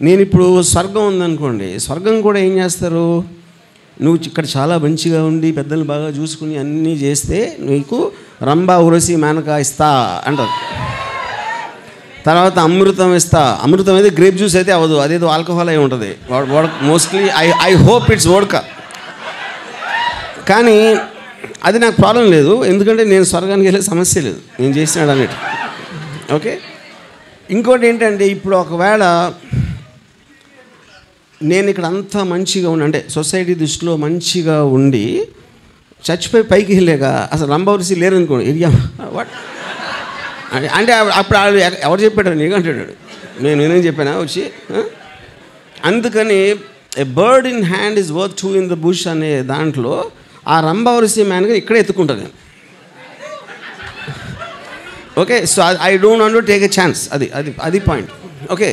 నేను ఇప్పుడు స్వర్గం ఉందనుకోండి, స్వర్గం కూడా ఏం చేస్తారు, నువ్వు ఇక్కడ చాలా మంచిగా ఉండి పెద్దలు బాగా చూసుకుని అన్నీ చేస్తే నీకు రంభా ఉరసి మేనక ఇస్తా అంటారు. తర్వాత అమృతం ఇస్తా. అమృతం అయితే గ్రేప్ జ్యూస్ అయితే అవ్వదు, అదేదో ఆల్కహాల్ అయి ఉంటుంది mostly. I hope it's vodka. కానీ అది నాకు ప్రాబ్లం లేదు, ఎందుకంటే నేను స్వర్గానికి వెళ్ళే సమస్య లేదు, నేను చేసినాడు అన్నట్టు. ఓకే. ఇంకోటి ఏంటంటే, ఇప్పుడు ఒకవేళ నేను ఇక్కడ అంతా మంచిగా ఉండి, అంటే సొసైటీ దృష్టిలో మంచిగా ఉండి చచ్చిపోయి పైకి వెళ్ళాక అసలు రంభావరిసి లేరనుకోండి, ఇరియా వాట్ అంటే అప్పుడు ఎవరు చెప్పాడు, నీకు అంటాడు. నేనేం చెప్పానా వచ్చి. అందుకని ఏ bird in hand is worth two in the bush అనే దాంట్లో ఆ రంభావరిసి మ్యాన్గా ఇక్కడే ఎత్తుకుంటాను నేను. Okay. So I don't want to take a chance. అది పాయింట్. ఓకే.